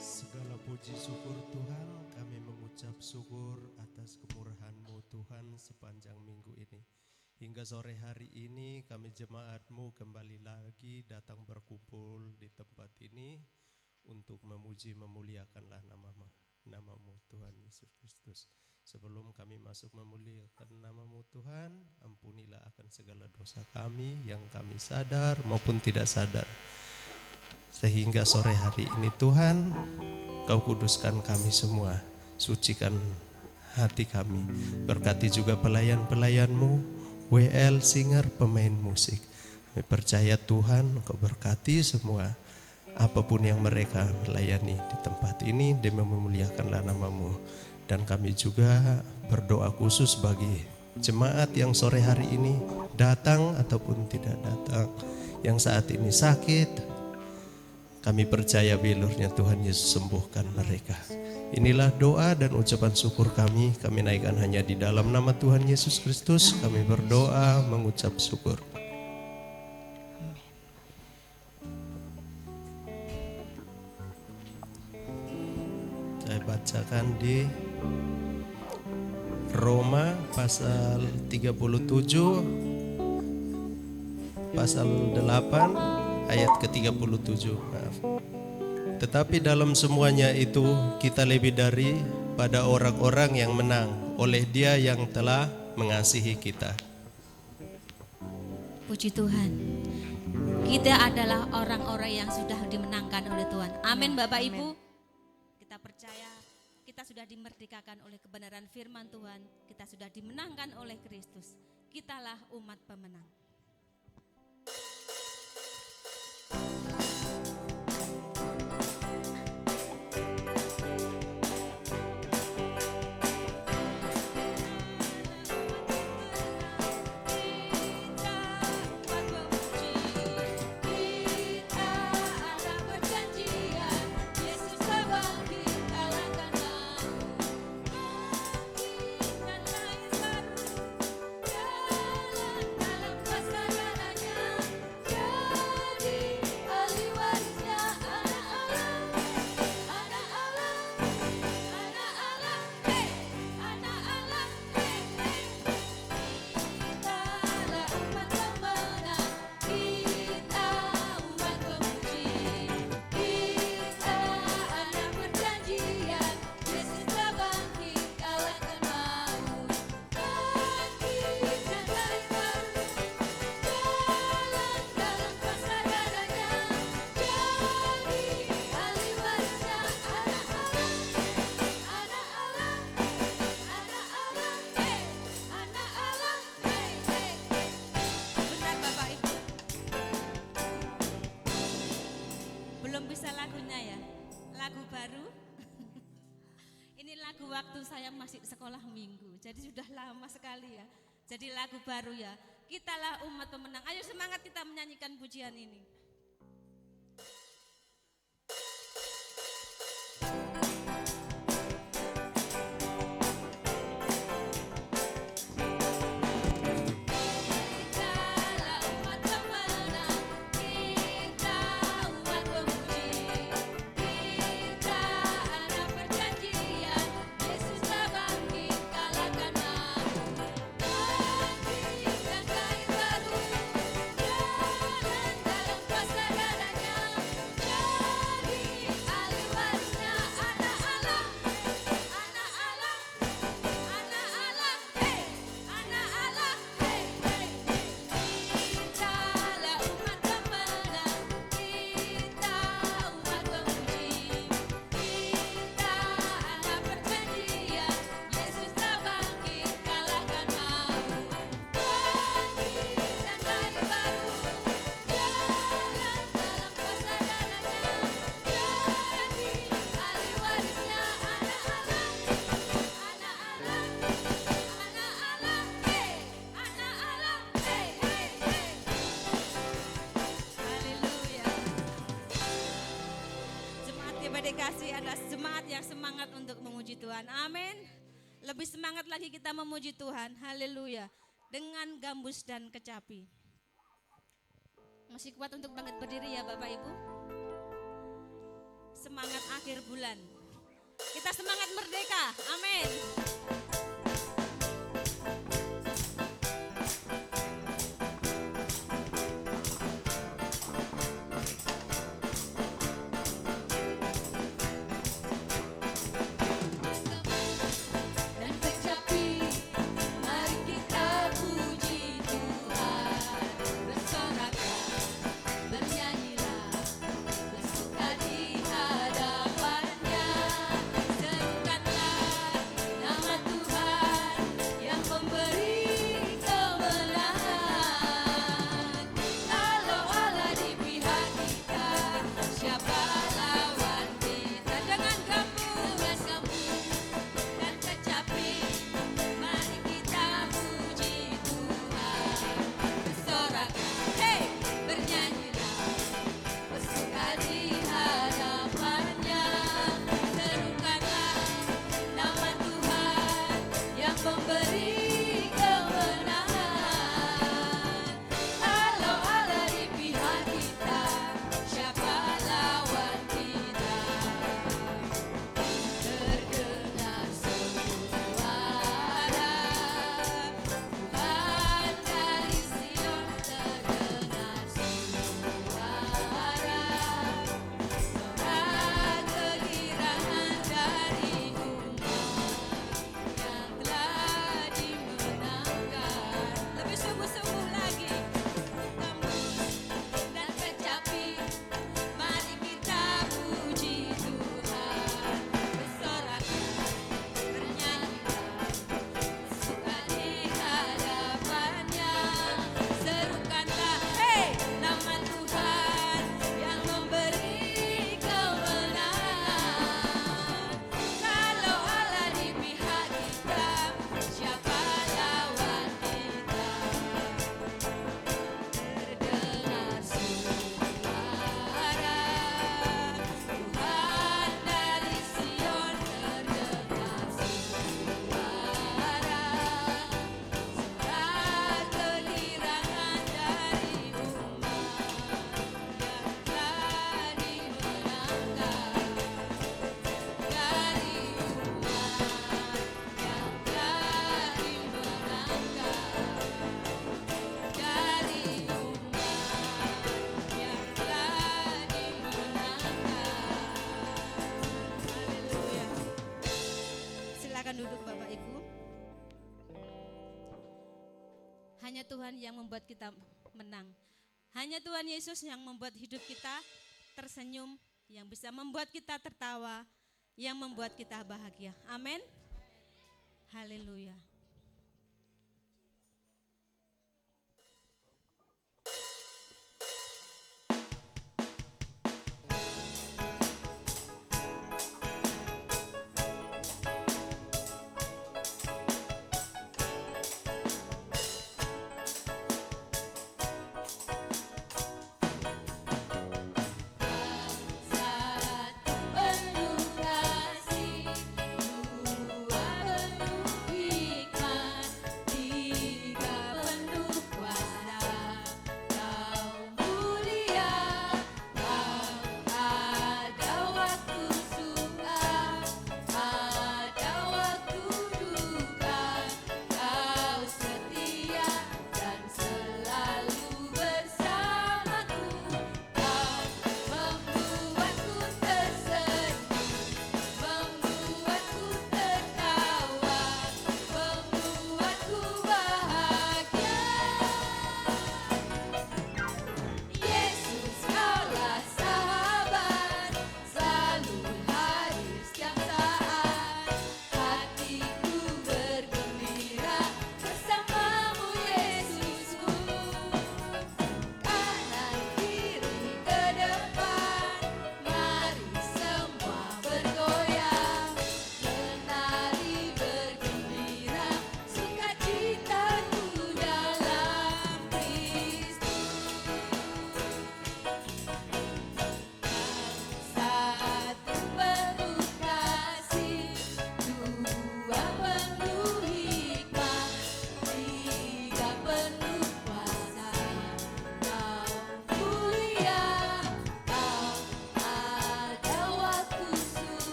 Segala puji syukur Tuhan, kami mengucap syukur atas kemurahan-Mu Tuhan sepanjang minggu ini. Hingga sore hari ini kami jemaat-Mu kembali lagi datang berkumpul di tempat ini untuk memuji memuliakanlah nama-Mu Tuhan Yesus Kristus. Sebelum kami masuk memuliakan nama-Mu Tuhan, ampunilah akan segala dosa kami yang kami sadar maupun tidak sadar. Sehingga sore hari ini Tuhan, Kau kuduskan kami semua, sucikan hati kami. Berkati juga pelayan-pelayan-Mu, WL, singer, pemain musik. Kami percaya Tuhan, Kau berkati semua, apapun yang mereka melayani di tempat ini, demi memuliakanlah nama-Mu. Dan kami juga berdoa khusus bagi jemaat yang sore hari ini datang ataupun tidak datang, yang saat ini sakit. Kami percaya bilurnya Tuhan Yesus sembuhkan mereka. Inilah doa dan ucapan syukur kami naikkan hanya di dalam nama Tuhan Yesus Kristus. Kami berdoa mengucap syukur. Saya bacakan di Roma pasal 37 pasal 8 ayat ke-37. Tetapi dalam semuanya itu kita lebih daripada orang-orang yang menang oleh Dia yang telah mengasihi kita. Puji Tuhan, kita adalah orang-orang yang sudah dimenangkan oleh Tuhan. Amin Bapak Ibu. Kita percaya kita sudah dimerdekakan oleh kebenaran firman Tuhan. Kita sudah dimenangkan oleh Kristus. Kitalah umat pemenang. Waktu saya masih sekolah minggu, jadi sudah lama sekali ya. Jadi lagu baru ya, kitalah umat pemenang. Ayo semangat kita menyanyikan pujian ini. Dikasih ada jemaat yang semangat untuk memuji Tuhan. Amin. Lebih semangat lagi kita memuji Tuhan. Haleluya. Dengan gambus dan kecapi. Masih kuat untuk bangkit berdiri ya Bapak Ibu. semangat akhir bulan. Kita semangat merdeka. Amin. Dan kecapi, mari kita puji Tuhan. Bersoraklah, bernyanyilah, bersuka di hadapannya. Serukanlah nama Tuhan yang memberi kemenangan. Kalau Allah di pihak kita, siapa lawan kita? Dengan gambus dan kecapi, mari kita puji Tuhan. Bersoraklah, hey, bernyanyilah, bersuka di hadapannya. Serukanlah nama Tuhan yang memberi kemenangan. Kalau Allah di pihak kita, siapa lawan kita? Terdengar suara Tuhan dari Sion, terdengar suara sorak kegirangan dari umat yang telah dimenangkan. Lebih sungguh-sungguh lagi, gambus dan kecapi, mari kita puji Tuhan. Bersoraklah, bernyanyilah, bersuka di hadapannya. Serukanlah, hey, nama Tuhan yang memberi kemenangan. Kalau Allah di pihak kita, siapa lawan kita? Terdengar suara Tuhan dari Sion, terdengar suara sorak kegirangan dari umat yang telah dimenangkan. Dari umat yang telah dimenangkan. Dari umat yang telah dimenangkan. Haleluya. Silakan duduk Bapak Ibu. Hanya Tuhan yang membuat kita menang. Hanya Tuhan Yesus yang membuat hidup kita tersenyum, yang bisa membuat kita tertawa, yang membuat kita bahagia. Amin. Haleluya. Satu penuh kasih, dua penuh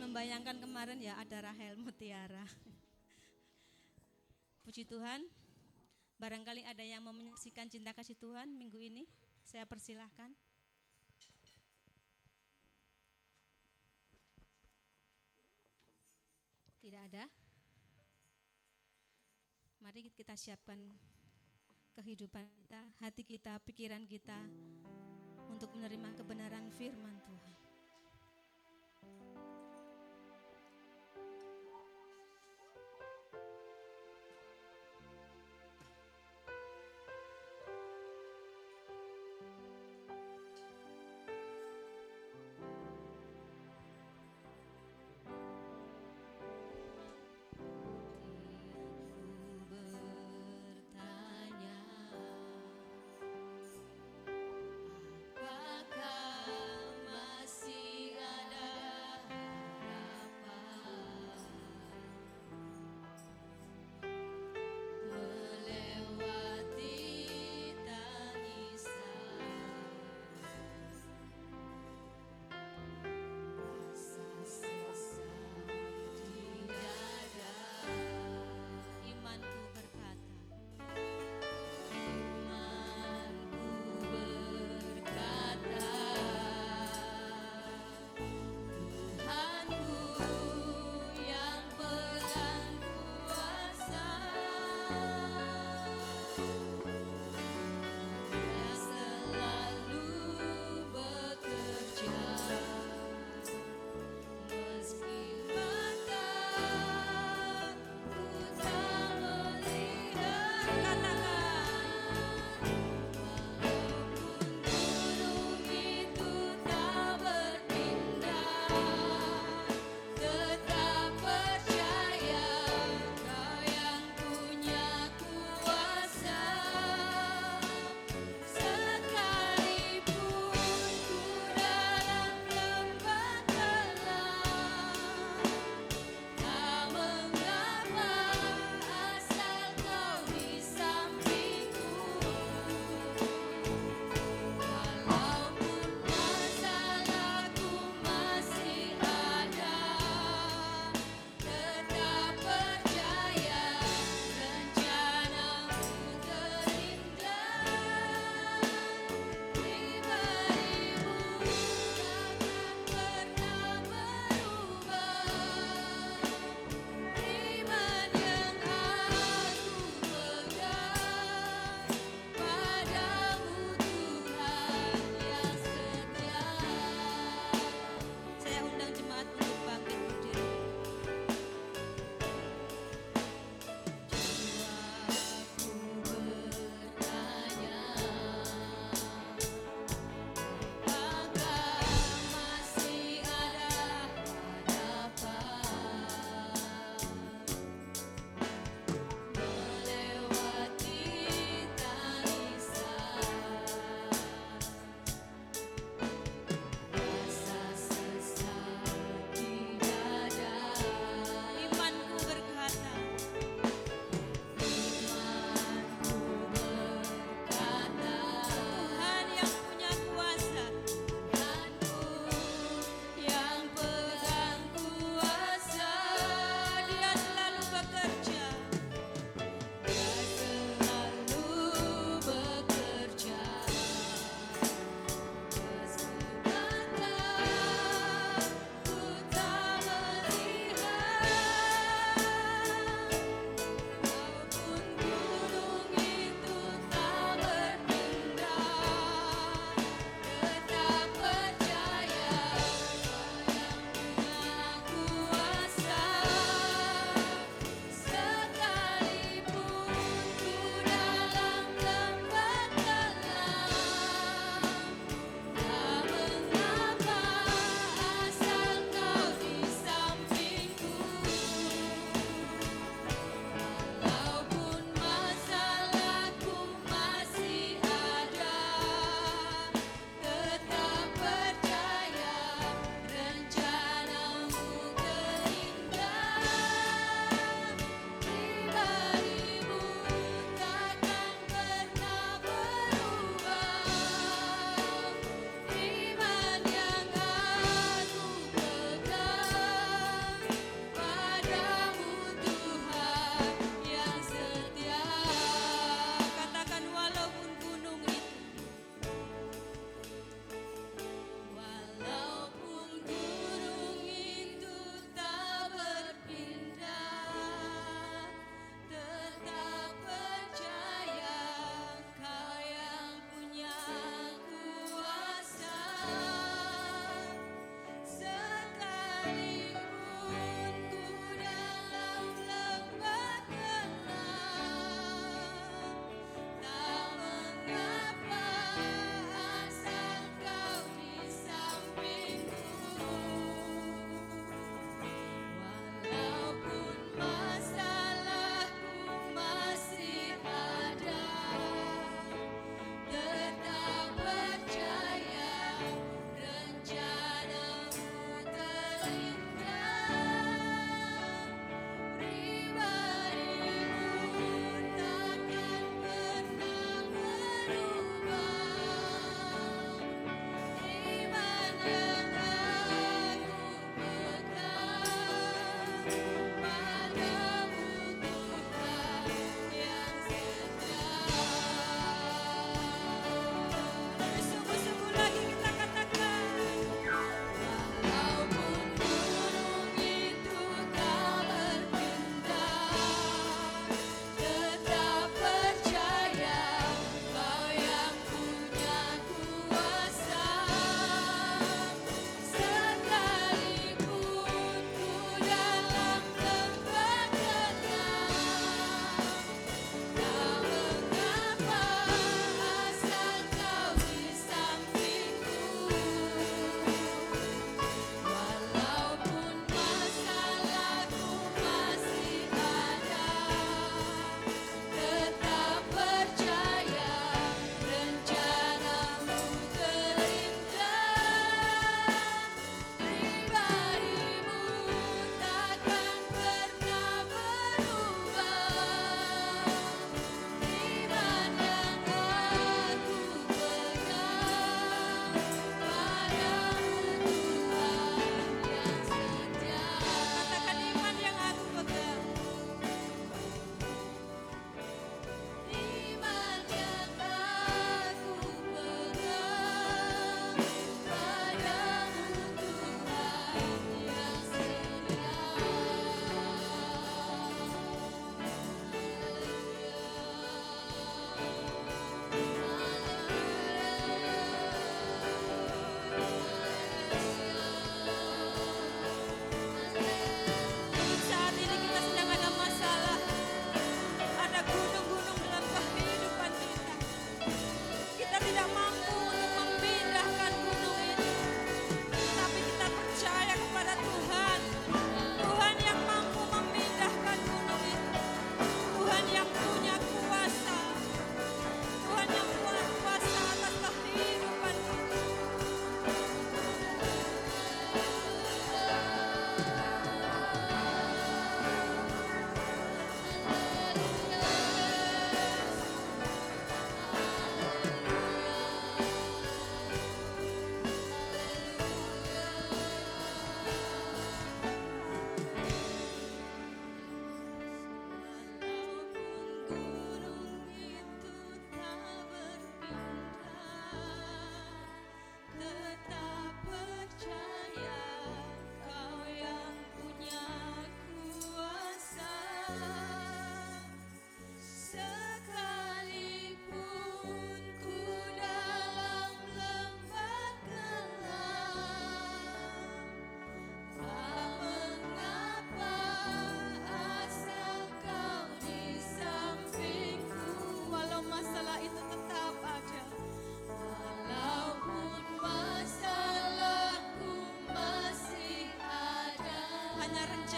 membayangkan kemarin ya ada Rahel Mutiara. Puji Tuhan. Barangkali ada yang mau menyaksikan cinta kasih Tuhan minggu ini. Saya persilahkan. Tidak ada. Mari kita siapkan kehidupan kita, hati kita, pikiran kita untuk menerima kebenaran firman Tuhan. Apakah masih ada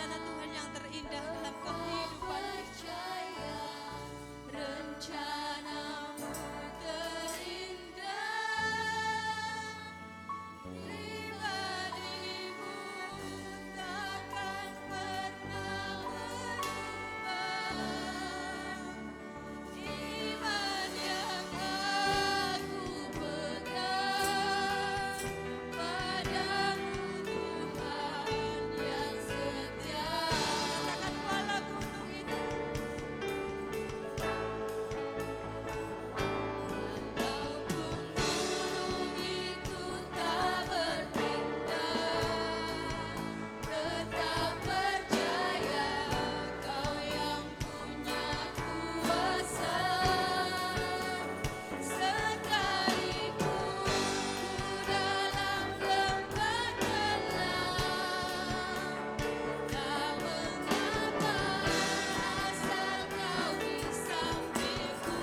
rencana Tuhan yang terindah dalam kehidupan percaya rencanamu terindah, pribadimu takkan pernah berubah. Iman yang aku pegang padamu Tuhan yang setia. katakan kuala gunung itu Walaupun gunung itu tak berpindah, tetap percaya Kau yang punya kuasa. Sekalipun ku dalam lembah gelap, tak mengapa asal Kau di sampingku.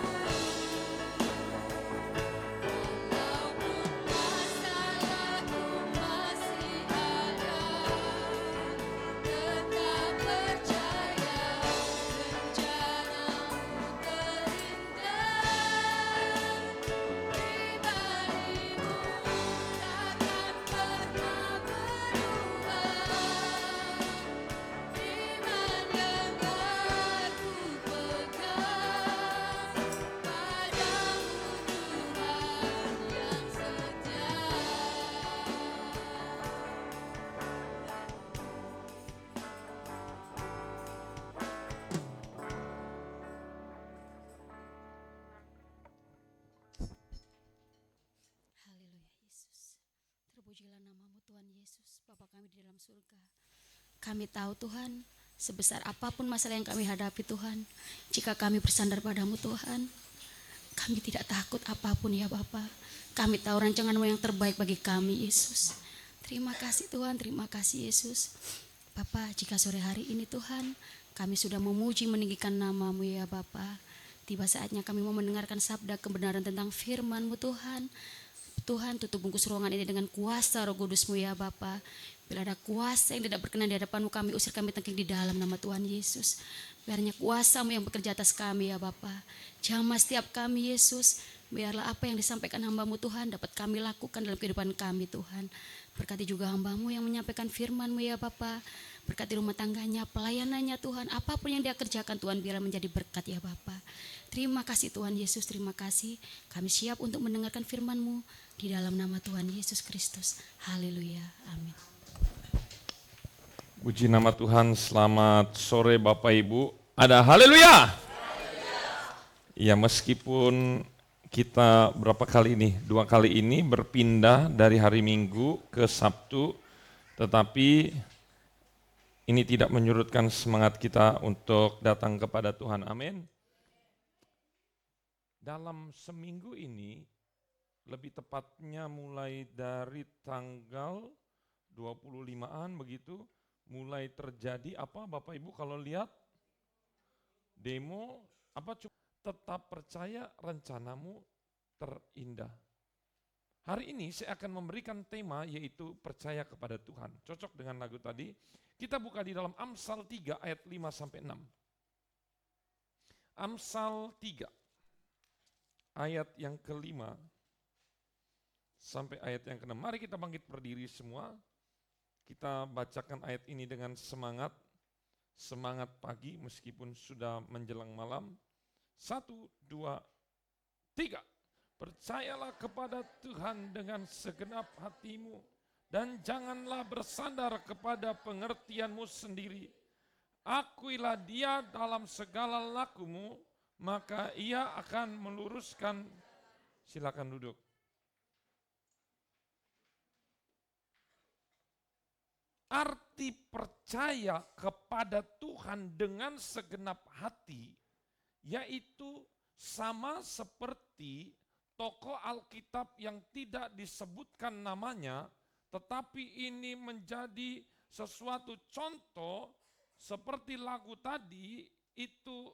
Walaupun masalahku masih ada, tetap percaya rencanamu terindah, pribadimu takkan pernah berubah. Iman yang aku pegang padamu Tuhan yang setia. Haleluya Yesus. Terpujilah namamu Tuhan Yesus, Bapa kami di dalam surga. Kami tahu Tuhan, sebesar apapun masalah yang kami hadapi Tuhan, jika kami bersandar padamu Tuhan, kami tidak takut apapun ya Bapa. Kami tahu rancangan-Mu yang terbaik bagi kami Yesus. Terima kasih Tuhan, terima kasih Yesus. Bapa, jika sore hari ini Tuhan, kami sudah memuji meninggikan nama-Mu ya Bapa. Tiba saatnya kami mau mendengarkan sabda kebenaran tentang firman-Mu Tuhan. Tuhan, tutup bungkus ruangan ini dengan kuasa Roh Kudus-Mu ya Bapa. Bila ada kuasa yang tidak berkenan di hadapan-Mu, kami usir, kami tengking di dalam nama Tuhan Yesus. Biarnya kuasa-Mu yang bekerja atas kami ya Bapa. Jamah setiap kami Yesus. Biarlah apa yang disampaikan hamba-Mu Tuhan dapat kami lakukan dalam kehidupan kami Tuhan. Berkati juga hamba-Mu yang menyampaikan firman-Mu ya Bapa. Berkati rumah tangganya, pelayanannya Tuhan. Apapun yang dia kerjakan Tuhan, biarlah menjadi berkat ya Bapa. Terima kasih Tuhan Yesus, terima kasih. Kami siap untuk mendengarkan firman-Mu di dalam nama Tuhan Yesus Kristus. Haleluya, amin. Puji nama Tuhan, selamat sore Bapak Ibu. Ada haleluya. Ya, meskipun kita berapa kali ini, 2 kali ini berpindah dari hari Minggu ke Sabtu, tetapi ini tidak menyurutkan semangat kita untuk datang kepada Tuhan. Amin. Dalam seminggu ini, lebih tepatnya mulai dari tanggal 25-an begitu, mulai terjadi apa Bapak Ibu kalau lihat demo apa tetap percaya rencanamu terindah. Hari ini saya akan memberikan tema yaitu percaya kepada Tuhan. Cocok dengan lagu tadi. Kita buka di dalam Amsal 3 ayat 5 sampai 6. Amsal 3 ayat yang kelima sampai ayat yang ke-6. Mari kita bangkit berdiri semua. Kita bacakan ayat ini dengan semangat pagi meskipun sudah menjelang malam. 1, 2, 3. Percayalah kepada Tuhan dengan segenap hatimu dan janganlah bersandar kepada pengertianmu sendiri. Akuilah Dia dalam segala lakumu, maka Ia akan meluruskan. Silakan duduk. Arti percaya kepada Tuhan dengan segenap hati, yaitu sama seperti tokoh Alkitab yang tidak disebutkan namanya, tetapi ini menjadi sesuatu contoh seperti lagu tadi itu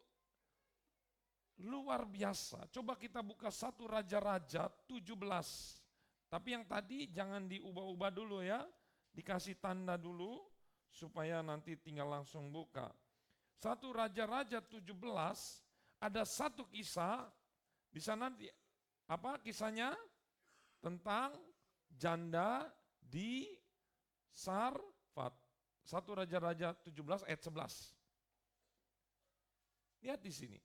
luar biasa. Coba kita buka 1 Raja-Raja 17. Tapi yang tadi jangan diubah-ubah dulu ya. Dikasih tanda dulu supaya nanti tinggal langsung buka. 1 Raja-Raja 17 ada satu kisah di sana apa kisahnya? Tentang janda di Sarfat. 1 Raja-Raja 17 ayat 11. Lihat di sini.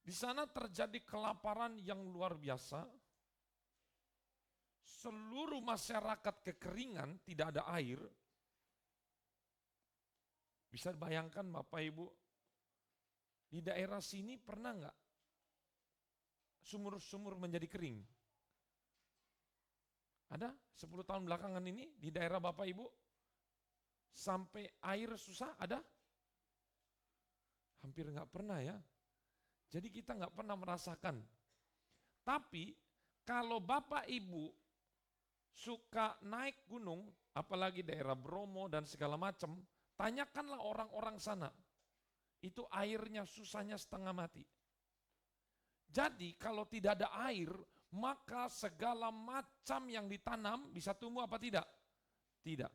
Di sana terjadi kelaparan yang luar biasa. Seluruh masyarakat kekeringan, tidak ada air. Bisa bayangkan Bapak Ibu, di daerah sini pernah nggak sumur-sumur menjadi kering? Ada 10 tahun belakangan ini di daerah Bapak Ibu, sampai air susah ada? Hampir nggak pernah ya. Jadi kita nggak pernah merasakan. Tapi kalau Bapak Ibu suka naik gunung, apalagi daerah Bromo dan segala macam, tanyakanlah orang-orang sana. Itu airnya susahnya setengah mati. Jadi kalau tidak ada air, maka segala macam yang ditanam bisa tumbuh apa tidak? Tidak.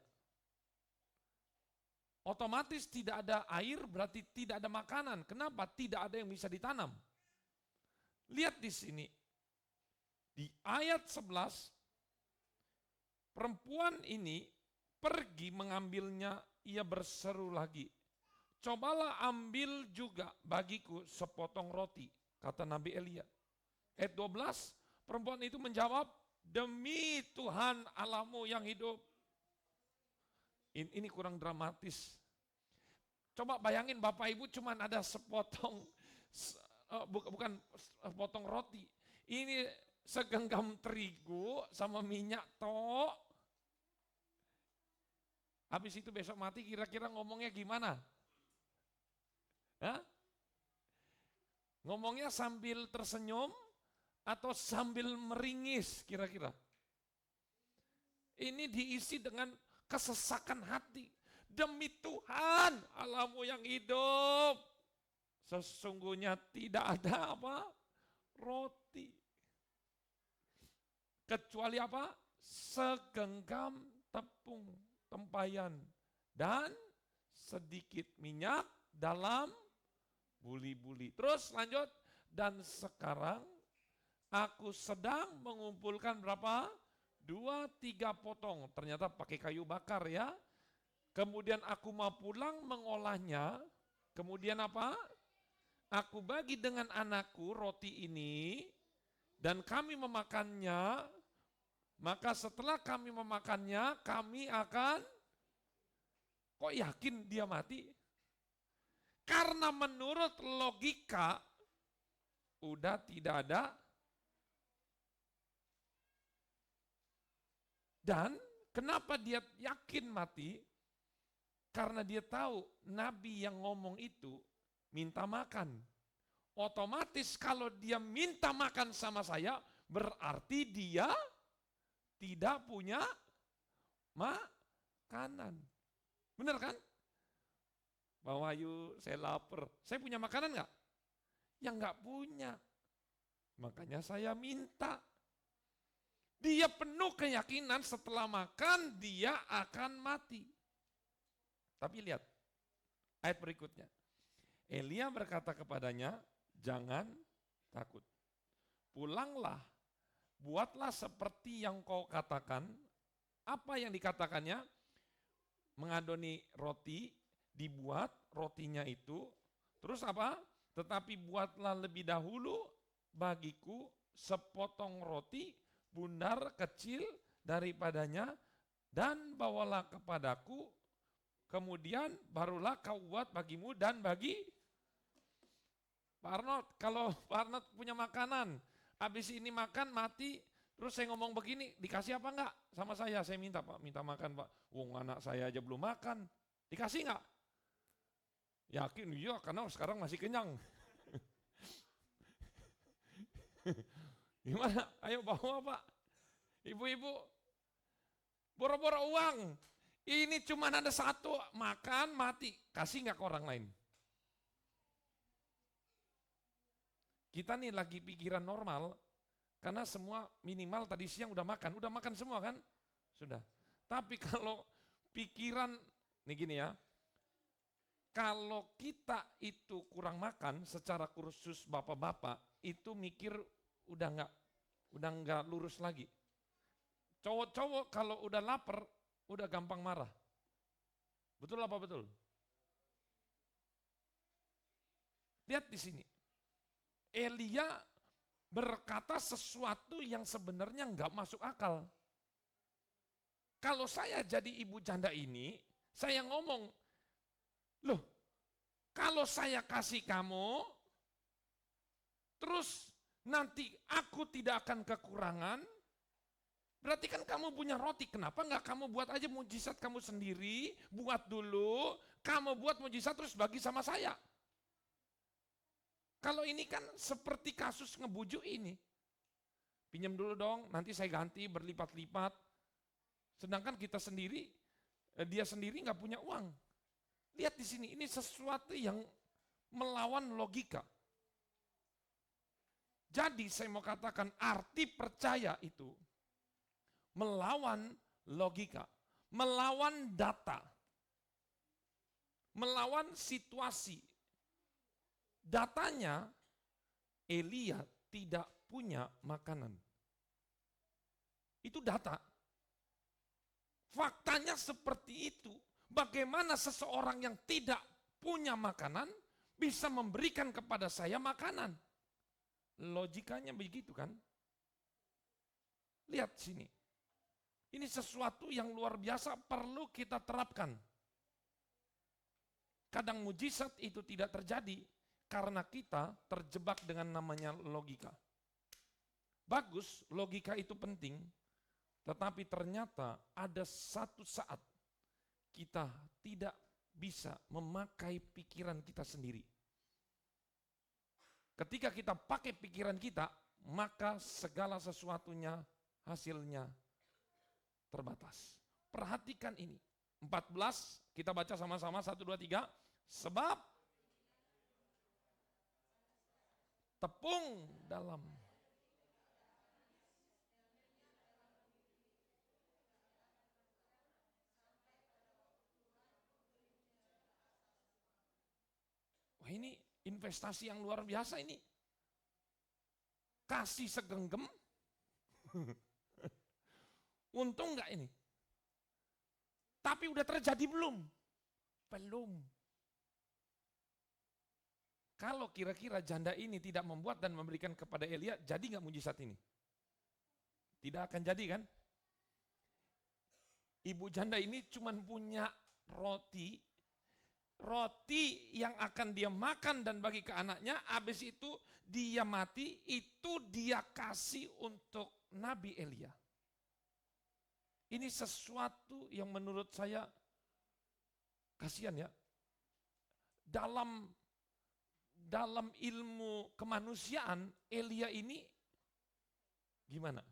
Otomatis tidak ada air berarti tidak ada makanan. Kenapa? Tidak ada yang bisa ditanam. Lihat di sini. Di ayat 11, perempuan ini pergi mengambilnya, ia berseru lagi. Cobalah ambil juga bagiku sepotong roti, kata Nabi Elia. Ayat 12, perempuan itu menjawab, demi Tuhan Allahmu yang hidup. Ini kurang dramatis. Coba bayangin Bapak Ibu cuman ada sepotong, bukan sepotong roti. Ini segenggam terigu sama minyak tok. Habis itu besok mati kira-kira ngomongnya gimana? Hah? Ngomongnya sambil tersenyum atau sambil meringis kira-kira? Ini diisi dengan kesesakan hati. Demi Tuhan Allahmu yang hidup. Sesungguhnya tidak ada apa? Roti. Kecuali apa? Segenggam tepung tempayan dan sedikit minyak dalam buli-buli. Terus lanjut. Dan sekarang aku sedang mengumpulkan berapa? 2-3 potong, ternyata pakai kayu bakar ya. Kemudian aku mau pulang mengolahnya, kemudian apa? Aku bagi dengan anakku roti ini, dan kami memakannya, maka setelah kami memakannya, kami akan, kok yakin dia mati? Karena menurut logika, udah tidak ada. Dan kenapa dia yakin mati? Karena dia tahu Nabi yang ngomong itu minta makan. Otomatis kalau dia minta makan sama saya, berarti dia tidak punya makanan. Benar kan? Bang Wahyu, saya lapar. Saya punya makanan enggak? Ya enggak punya. Makanya saya minta. Dia penuh keyakinan setelah makan dia akan mati. Tapi lihat ayat berikutnya. Elia berkata kepadanya, jangan takut. Pulanglah, buatlah seperti yang kau katakan. Apa yang dikatakannya? Mengadoni roti, dibuat rotinya itu. Terus apa? Tetapi buatlah lebih dahulu bagiku sepotong roti, bundar kecil daripadanya, dan bawalah kepadaku, kemudian barulah kau buat bagimu dan bagi Pak Arnold. Kalau Pak Arnold punya makanan, habis ini makan mati, terus saya ngomong begini, dikasih apa enggak sama saya? Saya minta Pak, minta makan Pak. Wong anak saya aja belum makan, dikasih enggak? Yakin iya, karena sekarang masih kenyang. Gimana? Ayo bawa Pak. Ibu-ibu, boro-boro uang. Ini cuma ada satu, makan mati. Kasih nggak ke orang lain? Kita nih lagi pikiran normal, karena semua minimal tadi siang udah makan semua kan? Sudah. Tapi kalau pikiran, nih gini ya, kalau kita itu kurang makan secara kursus bapak-bapak, itu mikir udah nggak lurus lagi. Cowok-cowok kalau udah lapar, udah gampang marah. Betul apa betul? Lihat di sini. Elia berkata sesuatu yang sebenarnya nggak masuk akal. Kalau saya jadi ibu janda ini, saya ngomong, loh, kalau saya kasih kamu, terus nanti aku tidak akan kekurangan, berarti kan kamu punya roti, kenapa nggak kamu buat aja mujizat kamu sendiri, buat dulu, kamu buat mujizat terus bagi sama saya. Kalau ini kan seperti kasus ngebujuk ini. Pinjam dulu dong, nanti saya ganti berlipat-lipat. Sedangkan kita sendiri, dia sendiri nggak punya uang. Lihat di sini, ini sesuatu yang melawan logika. Jadi saya mau katakan arti percaya itu melawan logika, melawan data, melawan situasi. Datanya, Elia tidak punya makanan. Itu data. Faktanya seperti itu. Bagaimana seseorang yang tidak punya makanan bisa memberikan kepada saya makanan? Logikanya begitu kan? Lihat sini. Ini sesuatu yang luar biasa perlu kita terapkan. Kadang mujizat itu tidak terjadi karena kita terjebak dengan namanya logika. Bagus, logika itu penting, tetapi ternyata ada satu saat kita tidak bisa memakai pikiran kita sendiri. Ketika kita pakai pikiran kita, maka segala sesuatunya hasilnya terbatas. Perhatikan ini. 14, kita baca sama-sama 1, 2, 3. Sebab tepung dalam wah, ini investasi yang luar biasa ini. Kasih segenggam. Untung enggak ini? Tapi udah terjadi belum? Belum. Kalau kira-kira janda ini tidak membuat dan memberikan kepada Elia, jadi nggak mujizat ini? Tidak akan jadi kan? Ibu janda ini cuma punya roti yang akan dia makan dan bagi ke anaknya, habis itu dia mati, itu dia kasih untuk Nabi Elia. Ini sesuatu yang menurut saya kasihan ya. Dalam ilmu kemanusiaan, Elia ini gimana?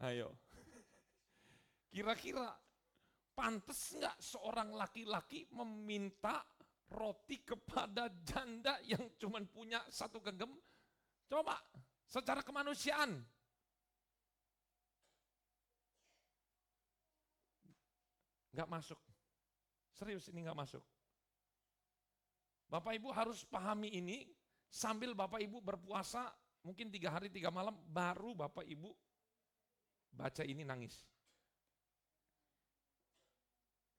Ayo. Kira-kira pantas nggak seorang laki-laki meminta roti kepada janda yang cuma punya satu genggam? Coba, secara kemanusiaan. Nggak masuk. Serius ini nggak masuk. Bapak Ibu harus pahami ini sambil Bapak Ibu berpuasa mungkin 3 hari 3 malam baru Bapak Ibu baca ini nangis.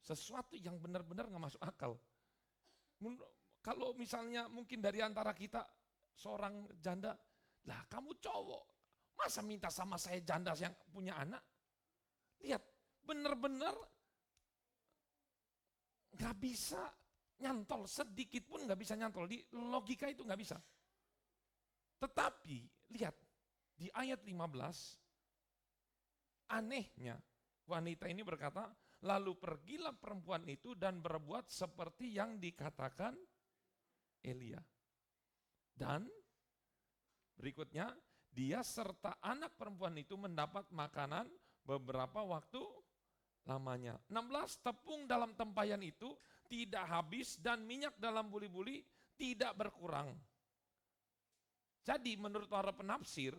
Sesuatu yang benar-benar nggak masuk akal. Kalau misalnya mungkin dari antara kita seorang janda, lah kamu cowok, masa minta sama saya janda yang punya anak? Lihat, benar-benar nggak bisa nyantol, sedikit pun nggak bisa nyantol, di logika itu nggak bisa. Tetapi lihat di ayat 15, anehnya wanita ini berkata, lalu pergilah perempuan itu dan berbuat seperti yang dikatakan Elia. Dan berikutnya, dia serta anak perempuan itu mendapat makanan beberapa waktu lamanya. 16, tepung dalam tempayan itu tidak habis dan minyak dalam buli-buli tidak berkurang. Jadi menurut para penafsir,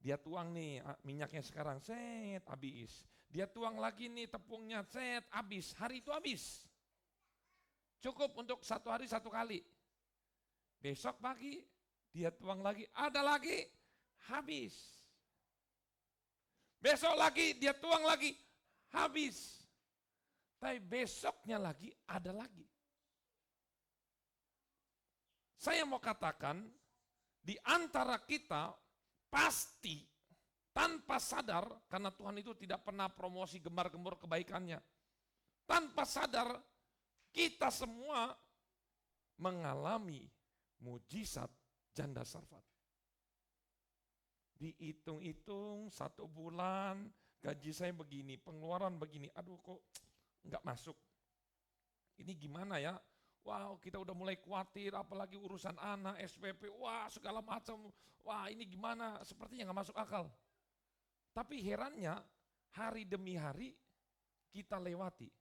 Dia tuang nih minyaknya sekarang, set, habis. Dia tuang lagi nih tepungnya, set, habis. Hari itu habis. Cukup untuk 1 hari 1 kali. Besok pagi dia tuang lagi, ada lagi, habis. Besok lagi dia tuang lagi, habis. Tapi besoknya lagi ada lagi. Saya mau katakan, di antara kita pasti tanpa sadar, karena Tuhan itu tidak pernah promosi gembar-gembor kebaikannya. Tanpa sadar, kita semua mengalami mujizat janda sarfat. Dihitung-hitung 1 bulan, gaji saya begini, pengeluaran begini, aduh kok nggak masuk. Ini gimana ya? Wow, kita udah mulai khawatir, apalagi urusan anak, SPP, wah segala macam. Wah ini gimana, sepertinya nggak masuk akal. Tapi herannya, hari demi hari kita lewati.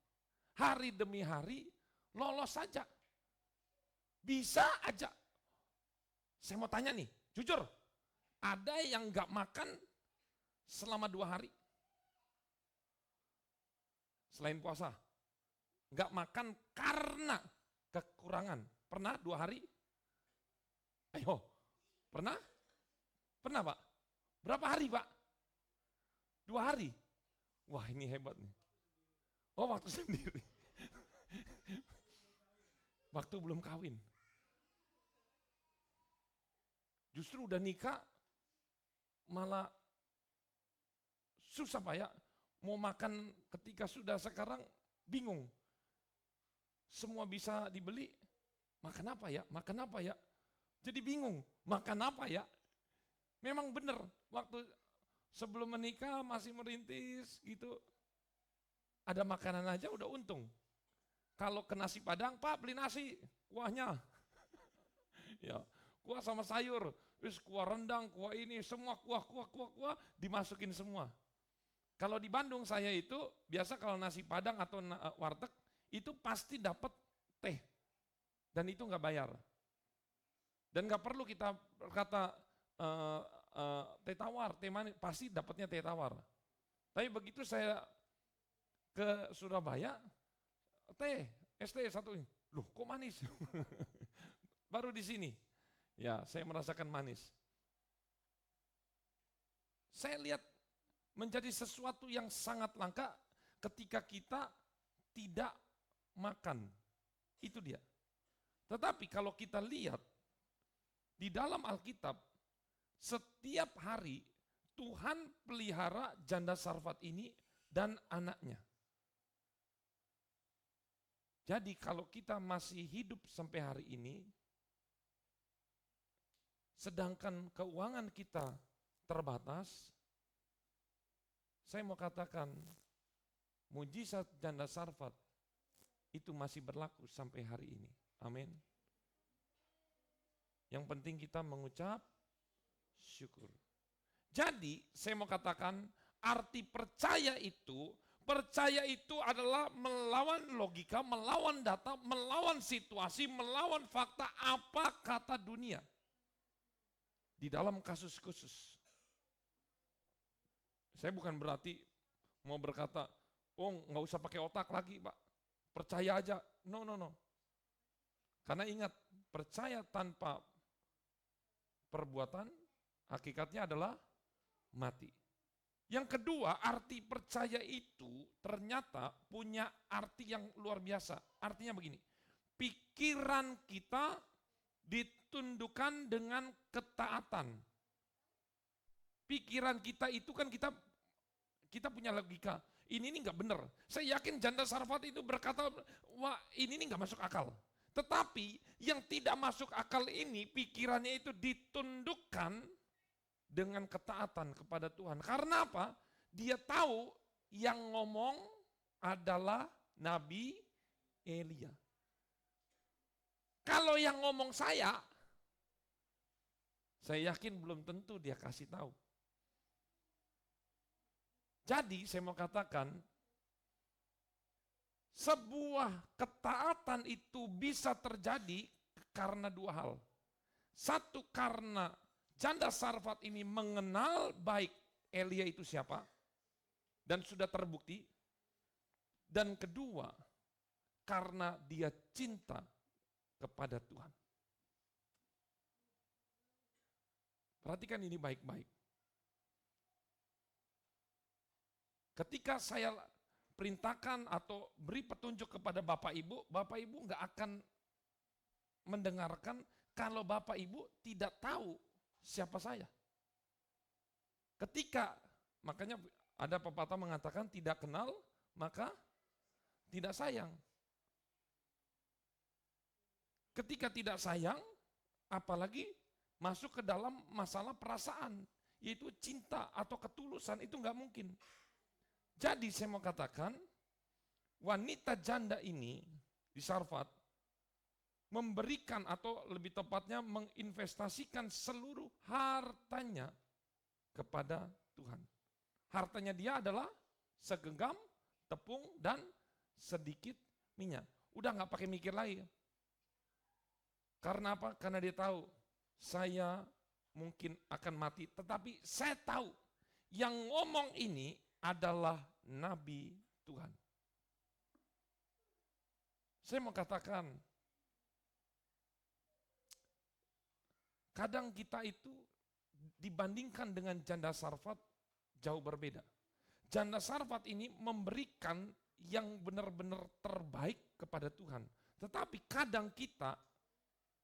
Hari demi hari lolos saja. Bisa aja. Saya mau tanya nih, jujur. Ada yang nggak makan selama 2 hari? Selain puasa. Nggak makan karena kekurangan. Pernah 2 hari? Ayo, pernah? Pernah Pak? Berapa hari Pak? 2 hari? Wah ini hebat nih. Oh waktu sendiri. Waktu belum kawin. Justru udah nikah malah susah Pak ya. Mau makan ketika sudah sekarang bingung. Semua bisa dibeli, makan apa ya? Makan apa ya? Jadi bingung, makan apa ya? Memang benar, waktu sebelum menikah masih merintis gitu, ada makanan aja udah untung. Kalau ke nasi Padang, Pak beli nasi, kuahnya. Ya, kuah sama sayur, terus kuah rendang, kuah ini, semua kuah dimasukin semua. Kalau di Bandung saya itu, biasa kalau nasi Padang atau warteg, itu pasti dapat teh. Dan itu nggak bayar. Dan nggak perlu kita berkata teh tawar, teh manis, pasti dapatnya teh tawar. Tapi begitu saya ke Surabaya, teh, ST satu ini, loh kok manis? Baru di sini, ya saya merasakan manis. Saya lihat menjadi sesuatu yang sangat langka ketika kita tidak makan. Itu dia. Tetapi kalau kita lihat di dalam Alkitab, setiap hari Tuhan pelihara janda sarfat ini dan anaknya. Jadi kalau kita masih hidup sampai hari ini, sedangkan keuangan kita terbatas, saya mau katakan, mujizat janda sarfat itu masih berlaku sampai hari ini. Amin. Yang penting kita mengucap syukur. Jadi saya mau katakan arti percaya itu adalah melawan logika, melawan data, melawan situasi, melawan fakta apa kata dunia. Di dalam kasus khusus. Saya bukan berarti mau berkata, oh nggak usah pakai otak lagi Pak, percaya aja. No. Karena ingat, percaya tanpa perbuatan, hakikatnya adalah mati. Yang kedua, arti percaya itu ternyata punya arti yang luar biasa. Artinya begini, pikiran kita ditundukkan dengan ketaatan. Pikiran kita itu kan kita punya logika. Ini nggak benar. Saya yakin janda sarfat itu berkata, wah ini nggak masuk akal. Tetapi yang tidak masuk akal ini pikirannya itu ditundukkan dengan ketaatan kepada Tuhan. Karena apa? Dia tahu yang ngomong adalah Nabi Elia. Kalau yang ngomong saya yakin belum tentu dia kasih tahu. Jadi saya mau katakan, sebuah ketaatan itu bisa terjadi karena 2 hal. Satu, karena Janda Sarfat ini mengenal baik Elia itu siapa, dan sudah terbukti. Dan kedua, karena dia cinta kepada Tuhan. Perhatikan ini baik-baik. Ketika saya perintahkan atau beri petunjuk kepada Bapak Ibu nggak akan mendengarkan kalau Bapak Ibu tidak tahu siapa saya. Ketika, makanya ada pepatah mengatakan tidak kenal, maka tidak sayang. Ketika tidak sayang, apalagi masuk ke dalam masalah perasaan, yaitu cinta atau ketulusan, itu nggak mungkin. Jadi saya mau katakan, wanita janda ini di Sarfat memberikan atau lebih tepatnya menginvestasikan seluruh hartanya kepada Tuhan. Hartanya dia adalah segenggam tepung dan sedikit minyak. Udah nggak pakai mikir lagi. Karena apa? Karena dia tahu saya mungkin akan mati, tetapi saya tahu yang ngomong ini adalah Nabi Tuhan. Saya mau katakan, kadang kita itu dibandingkan dengan janda Sarfat jauh berbeda. Janda Sarfat ini memberikan yang benar-benar terbaik kepada Tuhan. Tetapi kadang kita,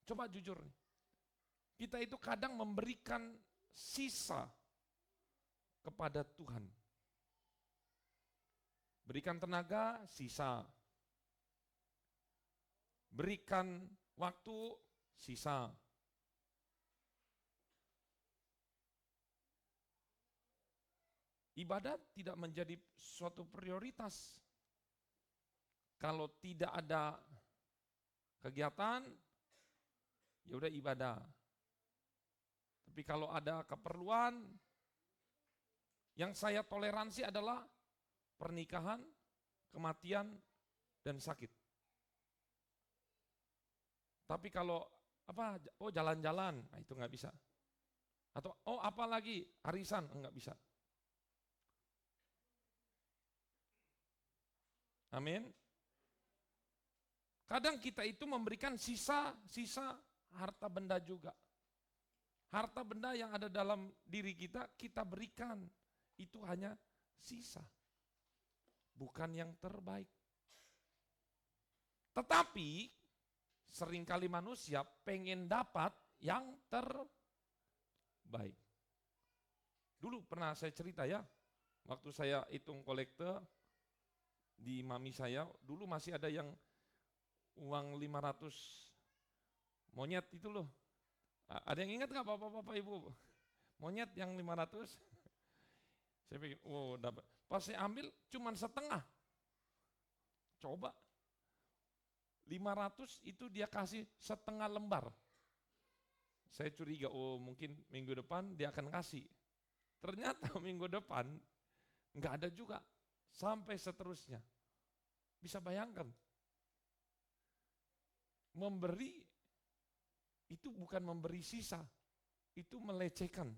coba jujur nih, kita itu kadang memberikan sisa kepada Tuhan. Berikan tenaga, sisa. Berikan waktu, sisa. Ibadat tidak menjadi suatu prioritas. Kalau tidak ada kegiatan, ya udah ibadah. Tapi kalau ada keperluan, yang saya toleransi adalah pernikahan, kematian, dan sakit. Tapi kalau jalan-jalan, nah itu nggak bisa. Atau apa lagi, arisan, nggak bisa. Amin. Kadang kita itu memberikan sisa harta benda juga. Harta benda yang ada dalam diri kita, kita berikan. Itu hanya sisa. Bukan yang terbaik. Tetapi, seringkali manusia pengen dapat yang terbaik. Dulu pernah saya cerita ya, waktu saya hitung kolekte, di mami saya, dulu masih ada yang uang 500 monyet itu loh. Ada yang ingat gak Bapak Ibu? Monyet yang 500. Saya pikir, dapat. Pas saya ambil cuman setengah. Coba. 500 itu dia kasih setengah lembar. Saya curiga, mungkin minggu depan dia akan kasih. Ternyata minggu depan nggak ada juga. Sampai seterusnya. Bisa bayangkan. Memberi itu bukan memberi sisa. Itu melecehkan.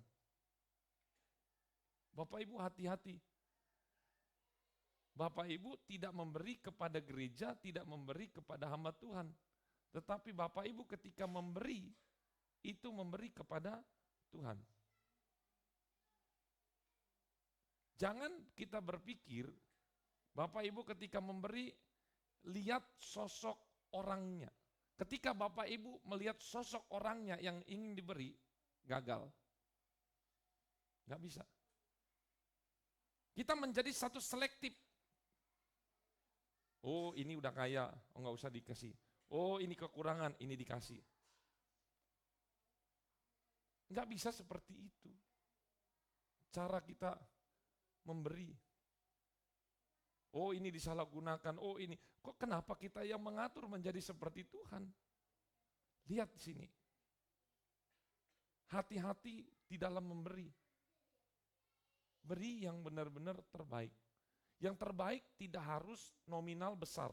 Bapak Ibu hati-hati. Bapak Ibu tidak memberi kepada gereja, tidak memberi kepada hamba Tuhan. Tetapi Bapak Ibu ketika memberi, itu memberi kepada Tuhan. Jangan kita berpikir, Bapak Ibu ketika memberi, lihat sosok orangnya. Ketika Bapak Ibu melihat sosok orangnya yang ingin diberi, gagal. Nggak bisa. Kita menjadi satu selektif. Oh ini udah kaya, nggak usah dikasih. Oh ini kekurangan, ini dikasih. Nggak bisa seperti itu. Cara kita memberi. Oh ini disalahgunakan, oh ini. Kok kenapa kita yang mengatur menjadi seperti Tuhan? Lihat di sini. Hati-hati di dalam memberi. Beri yang benar-benar terbaik. Yang terbaik tidak harus nominal besar.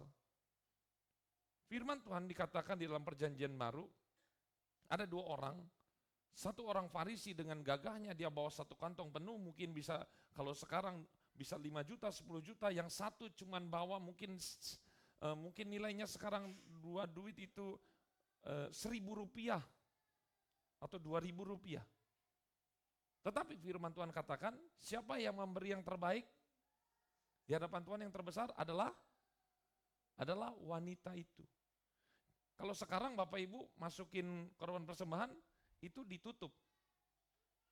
Firman Tuhan dikatakan di dalam perjanjian baru, ada dua orang Satu orang Farisi dengan gagahnya dia bawa satu kantong penuh, mungkin bisa, kalau sekarang bisa 5 juta, 10 juta, yang satu cuman bawa mungkin nilainya sekarang 2 duit itu 1.000 rupiah atau 2.000 rupiah. Tetapi firman Tuhan katakan, siapa yang memberi yang terbaik di hadapan Tuhan, yang terbesar adalah wanita itu. Kalau sekarang Bapak Ibu masukin korban persembahan, itu ditutup.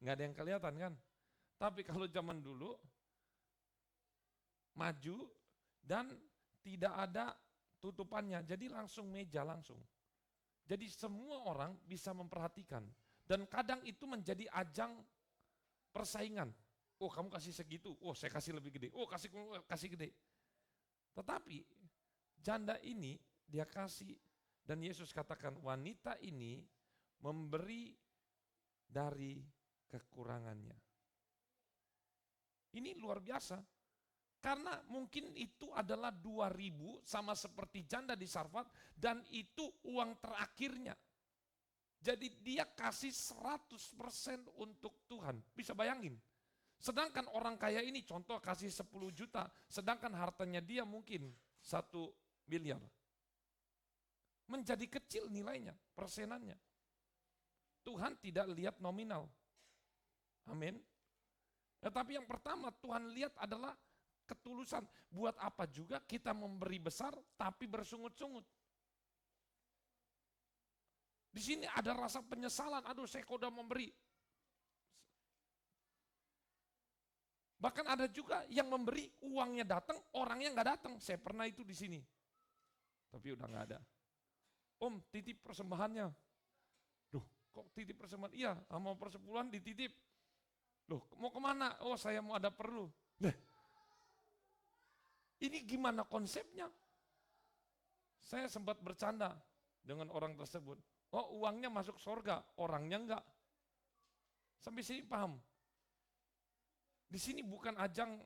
Nggak ada yang kelihatan kan? Tapi kalau zaman dulu, maju dan tidak ada tutupannya, jadi langsung meja langsung. Jadi semua orang bisa memperhatikan. Dan kadang itu menjadi ajang persaingan. Oh kamu kasih segitu, oh saya kasih lebih gede, oh kasih gede. Tetapi janda ini dia kasih, dan Yesus katakan wanita ini memberi dari kekurangannya. Ini luar biasa. Karena mungkin itu adalah 2.000 sama seperti janda di Sarfat, dan itu uang terakhirnya. Jadi dia kasih 100% untuk Tuhan. Bisa bayangin. Sedangkan orang kaya ini contoh kasih 10 juta, sedangkan hartanya dia mungkin 1 miliar. Menjadi kecil nilainya, persenannya. Tuhan tidak lihat nominal. Amin. Tetapi yang pertama Tuhan lihat adalah ketulusan. Buat apa juga kita memberi besar tapi bersungut-sungut. Di sini ada rasa penyesalan, aduh saya kok udah memberi. Bahkan ada juga yang memberi uangnya datang, orangnya nggak datang. Saya pernah itu di sini. Tapi udah nggak ada. Om, titip persembahannya. Loh, kok titip persembahan? Iya, mau persepuluhan dititip. Loh, mau kemana? Oh, saya mau ada perlu. Nah, ini gimana konsepnya? Saya sempat bercanda dengan orang tersebut. Oh, uangnya masuk surga, orangnya enggak. Sampai sini paham? Di sini bukan ajang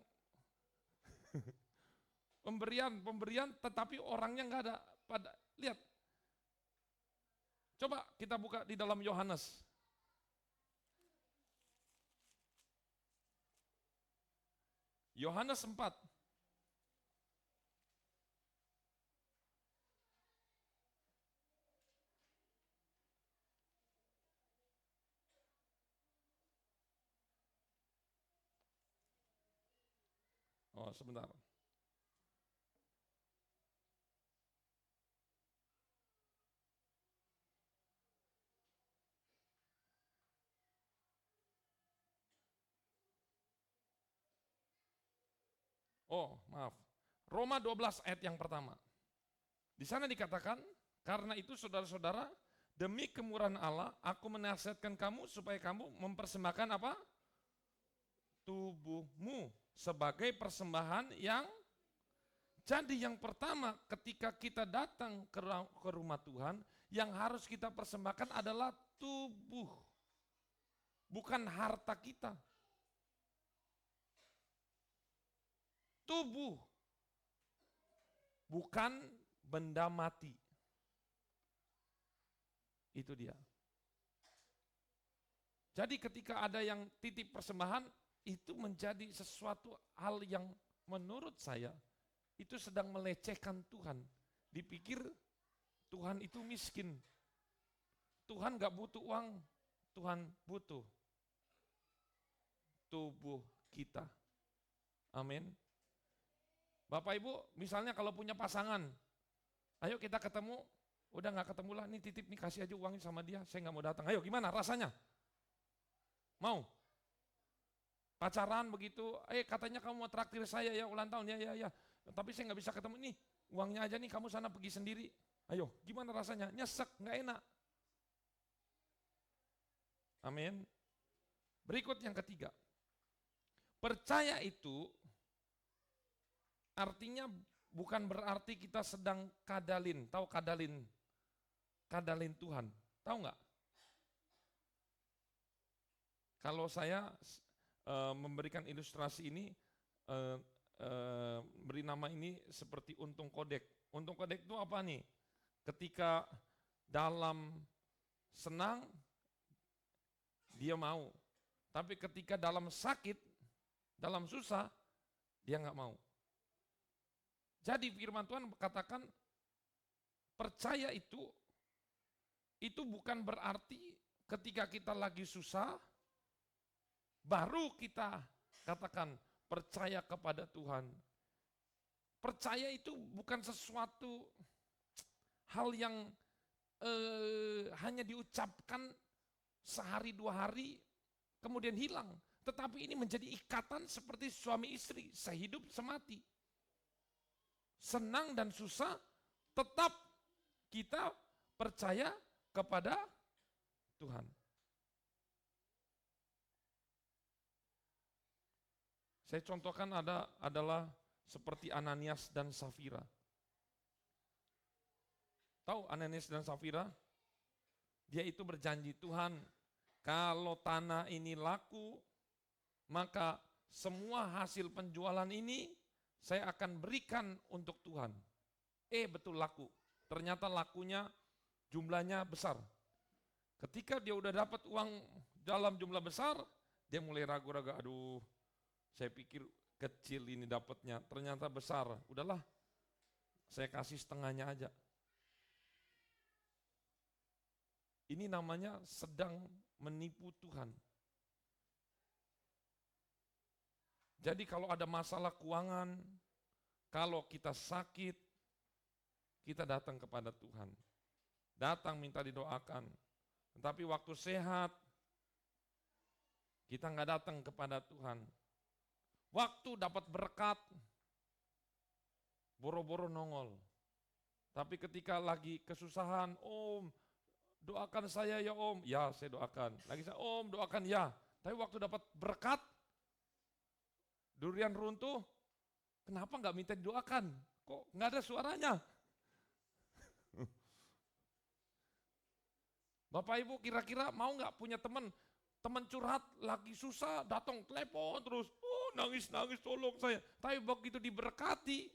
pemberian, tetapi orangnya enggak ada. Lihat, coba kita buka di dalam Yohanes. Yohanes 4. Oh, sebentar. Oh, maaf. Roma 12 ayat yang pertama. Di sana dikatakan, karena itu saudara-saudara, demi kemurahan Allah, aku menasihatkan kamu supaya kamu mempersembahkan apa? Tubuhmu sebagai persembahan yang, jadi yang pertama ketika kita datang ke rumah Tuhan, yang harus kita persembahkan adalah tubuh, bukan harta kita. Tubuh, bukan benda mati. Itu dia. Jadi ketika ada yang titip persembahan, itu menjadi sesuatu hal yang menurut saya itu sedang melecehkan Tuhan. Dipikir Tuhan itu miskin. Tuhan gak butuh uang, Tuhan butuh tubuh kita. Amin. Bapak Ibu, misalnya kalau punya pasangan, ayo kita ketemu, udah gak ketemu lah, nih titip nih, kasih aja uangnya sama dia, saya gak mau datang. Ayo gimana rasanya? Mau? Pacaran begitu, katanya kamu mau traktir saya ya ulang tahun, ya. Tapi saya gak bisa ketemu, nih uangnya aja nih, kamu sana pergi sendiri. Ayo, gimana rasanya? Nyesek, gak enak. Amin. Berikut yang ketiga. Percaya itu artinya bukan berarti kita sedang kadalin. Tahu kadalin? Kadalin Tuhan. Tahu nggak? Kalau saya memberikan ilustrasi ini, beri nama ini seperti untung kodek. Untung kodek itu apa nih? Ketika dalam senang, dia mau. Tapi ketika dalam sakit, dalam susah, dia nggak mau. Jadi firman Tuhan katakan, percaya itu bukan berarti ketika kita lagi susah, baru kita katakan percaya kepada Tuhan. Percaya itu bukan sesuatu hal yang hanya diucapkan sehari 2 hari, kemudian hilang. Tetapi ini menjadi ikatan seperti suami istri, sehidup semati. Senang dan susah, tetap kita percaya kepada Tuhan. Saya contohkan adalah seperti Ananias dan Safira. Tahu Ananias dan Safira? Dia itu berjanji, Tuhan, kalau tanah ini laku, maka semua hasil penjualan ini saya akan berikan untuk Tuhan. Betul laku. Ternyata lakunya jumlahnya besar. Ketika dia udah dapat uang dalam jumlah besar, dia mulai ragu-ragu, aduh, saya pikir kecil ini dapatnya, ternyata besar. Udahlah, saya kasih setengahnya aja. Ini namanya sedang menipu Tuhan. Jadi kalau ada masalah keuangan, kalau kita sakit, kita datang kepada Tuhan. Datang minta didoakan. Tetapi waktu sehat, kita nggak datang kepada Tuhan. Waktu dapat berkat, boro-boro nongol. Tapi ketika lagi kesusahan, Om, doakan saya ya Om. Ya, saya doakan. Lagi saya, Om, doakan ya. Tapi waktu dapat berkat, durian runtuh, kenapa nggak minta didoakan? Kok nggak ada suaranya? Bapak Ibu kira-kira mau nggak punya teman curhat lagi susah, datang telepon terus, nangis tolong saya. Tapi begitu diberkati,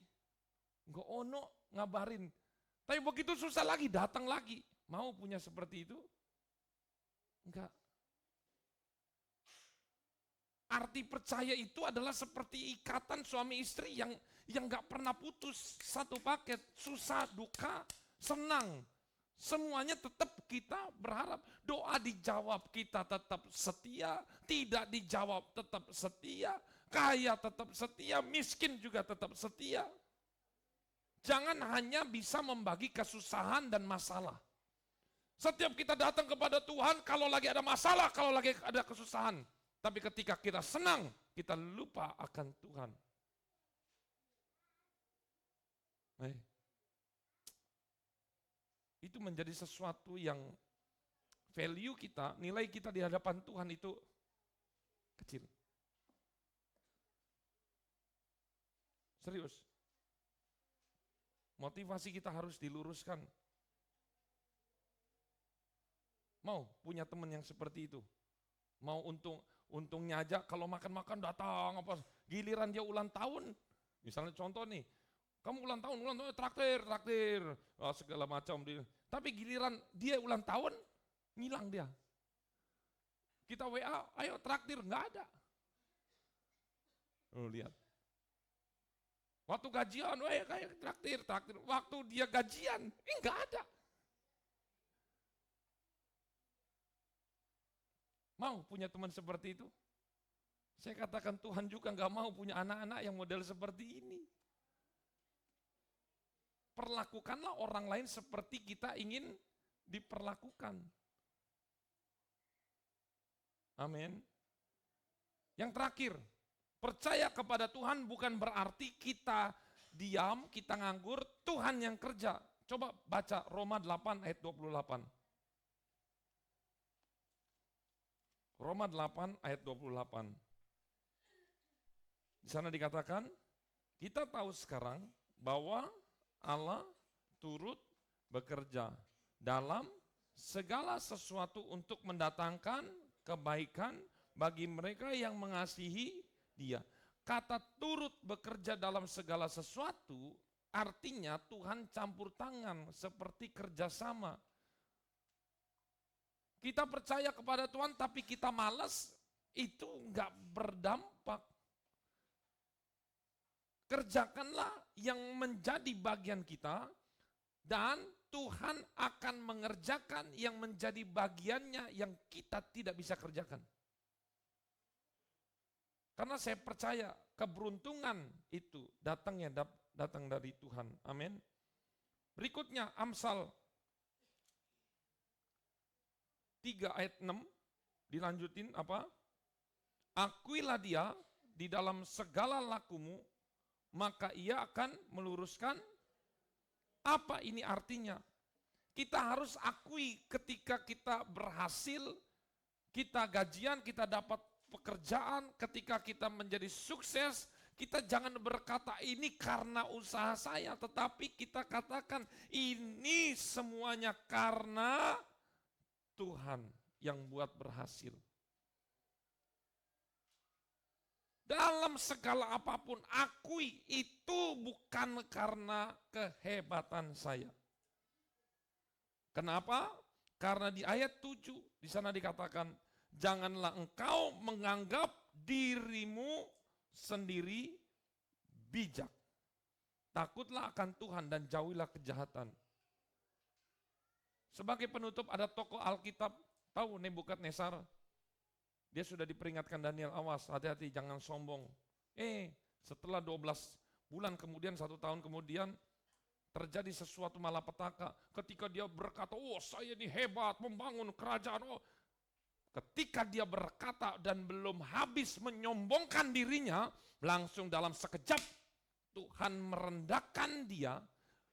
nggak ono ngabarin. Tapi begitu susah lagi, datang lagi. Mau punya seperti itu? Enggak. Arti percaya itu adalah seperti ikatan suami istri yang nggak pernah putus, satu paket, susah, duka, senang. Semuanya tetap kita berharap, doa dijawab kita tetap setia, tidak dijawab tetap setia, kaya tetap setia, miskin juga tetap setia. Jangan hanya bisa membagi kesusahan dan masalah. Setiap kita datang kepada Tuhan, kalau lagi ada masalah, kalau lagi ada kesusahan. Tapi ketika kita senang, kita lupa akan Tuhan. Itu menjadi sesuatu yang value kita, nilai kita di hadapan Tuhan itu kecil. Serius. Motivasi kita harus diluruskan. Mau punya teman yang seperti itu. Mau untungnya aja kalau makan-makan datang apa giliran dia ulang tahun. Misalnya contoh nih, kamu ulang tahun traktir, segala macam. Tapi giliran dia ulang tahun, ngilang dia. Kita WA, ayo traktir, nggak ada. Lihat. Waktu gajian, kayak traktir. Waktu dia gajian, nggak ada. Mau punya teman seperti itu? Saya katakan Tuhan juga nggak mau punya anak-anak yang model seperti ini. Perlakukanlah orang lain seperti kita ingin diperlakukan. Amin. Yang terakhir, percaya kepada Tuhan bukan berarti kita diam, kita nganggur, Tuhan yang kerja. Coba baca Roma 8 ayat 28. Roma 8 ayat 28. Di sana dikatakan, kita tahu sekarang bahwa Allah turut bekerja dalam segala sesuatu untuk mendatangkan kebaikan bagi mereka yang mengasihi Dia. Kata turut bekerja dalam segala sesuatu artinya Tuhan campur tangan seperti kerjasama. Kita percaya kepada Tuhan tapi kita malas, itu enggak berdampak. Kerjakanlah yang menjadi bagian kita dan Tuhan akan mengerjakan yang menjadi bagiannya yang kita tidak bisa kerjakan. Karena saya percaya keberuntungan itu datang dari Tuhan. Amin. Berikutnya Amsal 3 ayat 6 dilanjutin apa? Akuilah dia di dalam segala lakumu, maka ia akan meluruskan. Apa ini artinya? Kita harus akui ketika kita berhasil, kita gajian, kita dapat pekerjaan, ketika kita menjadi sukses, kita jangan berkata ini karena usaha saya, tetapi kita katakan ini semuanya karena Tuhan yang buat berhasil. Dalam segala apapun, akui itu bukan karena kehebatan saya. Kenapa? Karena di ayat 7 di sana dikatakan, janganlah engkau menganggap dirimu sendiri bijak. Takutlah akan Tuhan dan jauhilah kejahatan. Sebagai penutup ada tokoh Alkitab, tahu Nebukadnezar? Dia sudah diperingatkan Daniel, awas, hati-hati, jangan sombong. Setelah 12 bulan kemudian, 1 tahun kemudian, terjadi sesuatu malapetaka. Ketika dia berkata, saya ini hebat, membangun kerajaan. Ketika dia berkata dan belum habis menyombongkan dirinya, langsung dalam sekejap Tuhan merendahkan dia,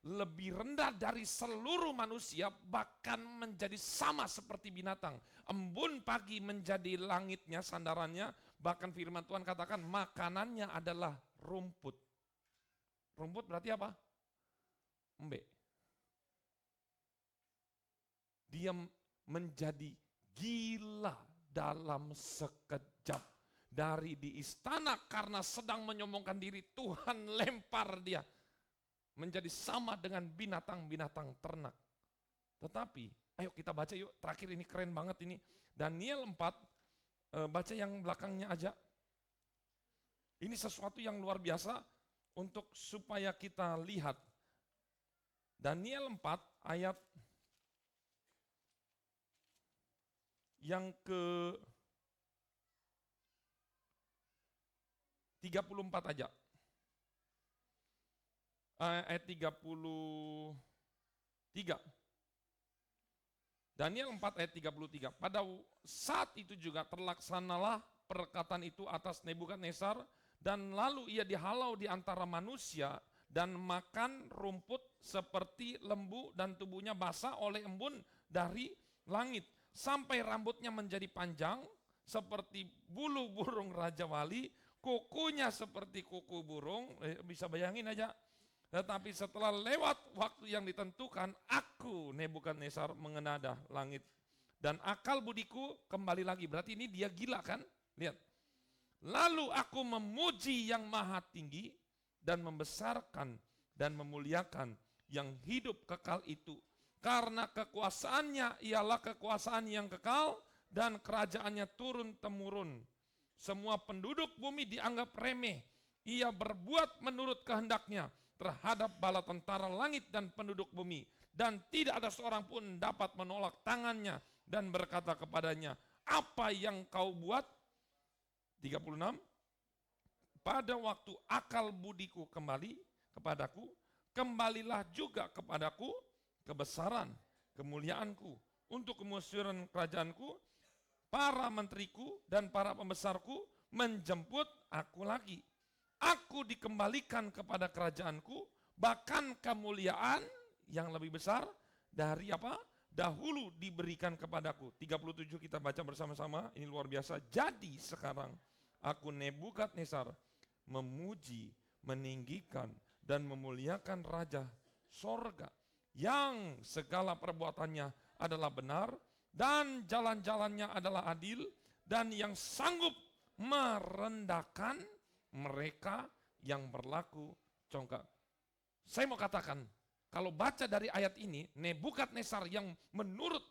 lebih rendah dari seluruh manusia, bahkan menjadi sama seperti binatang. Embun pagi menjadi langitnya, sandarannya, bahkan firman Tuhan katakan makanannya adalah rumput. Rumput berarti apa? Embe. Dia menjadi gila dalam sekejap. Dari di istana karena sedang menyombongkan diri, Tuhan lempar dia menjadi sama dengan binatang-binatang ternak. Tetapi, ayo kita baca yuk, terakhir ini keren banget ini. Daniel 4, baca yang belakangnya aja. Ini sesuatu yang luar biasa untuk supaya kita lihat. Daniel 4 ayat yang ke 34 aja. Ayat 33. Daniel 4 ayat 33. Pada saat itu juga terlaksanalah perkataan itu atas Nebukadnezar, dan lalu ia dihalau di antara manusia dan makan rumput seperti lembu, dan tubuhnya basah oleh embun dari langit, sampai rambutnya menjadi panjang seperti bulu burung Raja Wali, kukunya seperti kuku burung, bisa bayangin aja. Tetapi setelah lewat waktu yang ditentukan, aku Nebukadnezar mengenadah langit. Dan akal budiku kembali lagi. Berarti ini dia gila kan? Lihat. Lalu aku memuji yang maha tinggi dan membesarkan dan memuliakan yang hidup kekal itu. Karena kekuasaannya ialah kekuasaan yang kekal dan kerajaannya turun-temurun. Semua penduduk bumi dianggap remeh. Ia berbuat menurut kehendaknya terhadap bala tentara langit dan penduduk bumi, dan tidak ada seorang pun dapat menolak tangannya dan berkata kepadanya, apa yang kau buat? 36. Pada waktu akal budiku kembali kepadaku, kembalilah juga kepadaku kebesaran, kemuliaanku, untuk kemusyuran kerajaanku. Para menteriku dan para pembesarku menjemput aku lagi. Aku dikembalikan kepada kerajaanku, bahkan kemuliaan yang lebih besar dari apa? Dahulu diberikan kepadaku. 37 kita baca bersama-sama, ini luar biasa. Jadi sekarang aku Nebukadnezar memuji, meninggikan dan memuliakan Raja sorga yang segala perbuatannya adalah benar dan jalan-jalannya adalah adil, dan yang sanggup merendahkan mereka yang berlaku congkak. Saya mau katakan, kalau baca dari ayat ini, Nebukadnezar yang menurut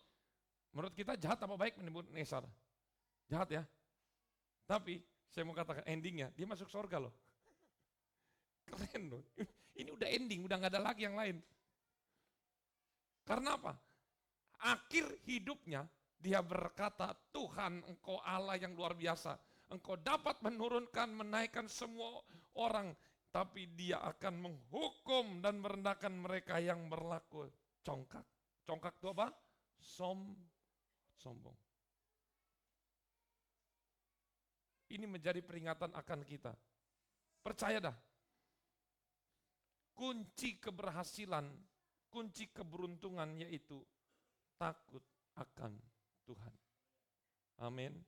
Menurut kita jahat apa baik Nebukadnezar? Jahat ya. Tapi saya mau katakan endingnya, dia masuk surga loh. Keren loh. Ini udah ending, udah gak ada lagi yang lain. Karena apa? Akhir hidupnya dia berkata, Tuhan engkau Allah yang luar biasa. Engkau dapat menurunkan, menaikkan semua orang. Tapi dia akan menghukum dan merendahkan mereka yang berlaku congkak. Congkak itu apa? Sombong. Ini menjadi peringatan akan kita. Percaya dah. Kunci keberhasilan, kunci keberuntungan yaitu takut akan Tuhan. Amin.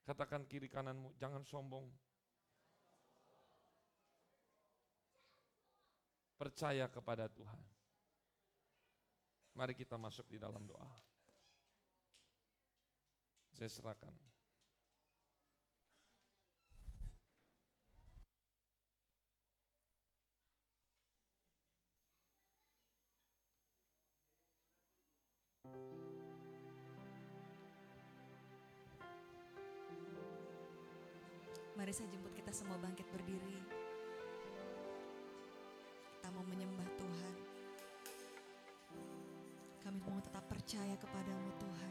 Katakan kiri kananmu, jangan sombong. Percaya kepada Tuhan. Mari kita masuk di dalam doa. Saya serahkan. Mari saya jemput kita semua bangkit berdiri. Kita mau menyembah Tuhan. Kami mau tetap percaya kepadamu Tuhan.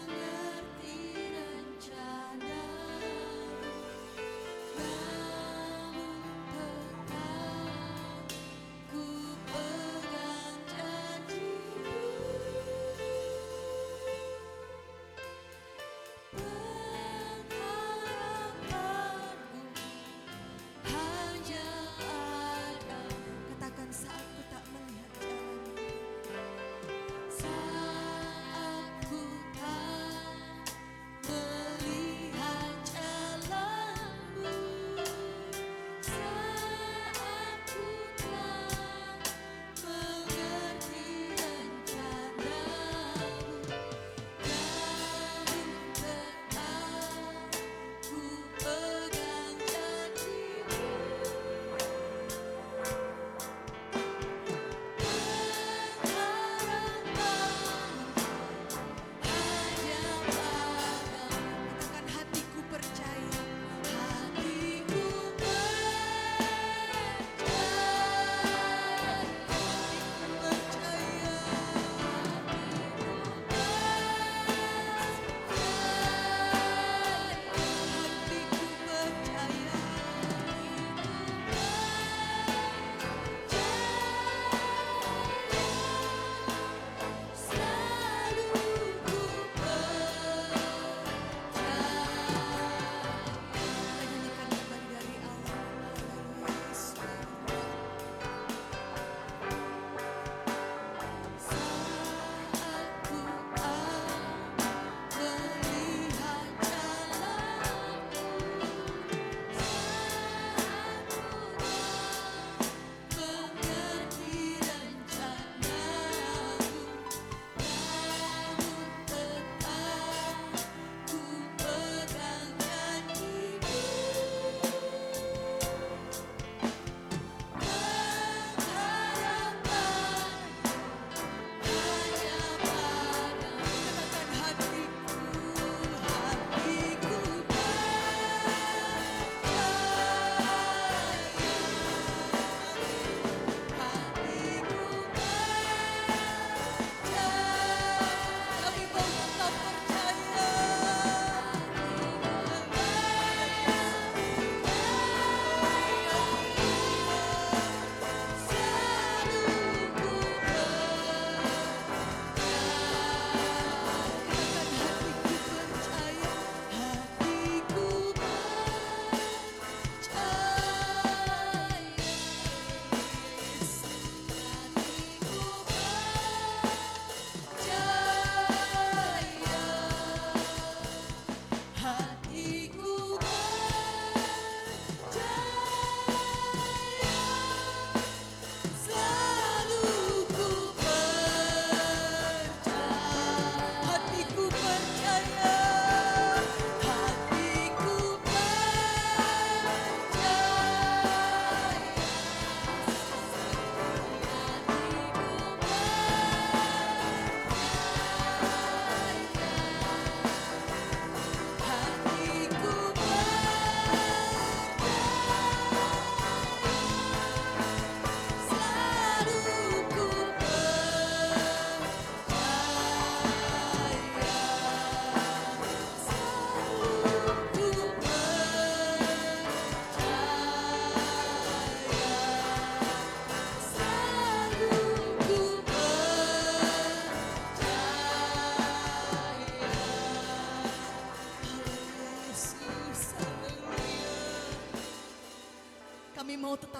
Mengerti rencana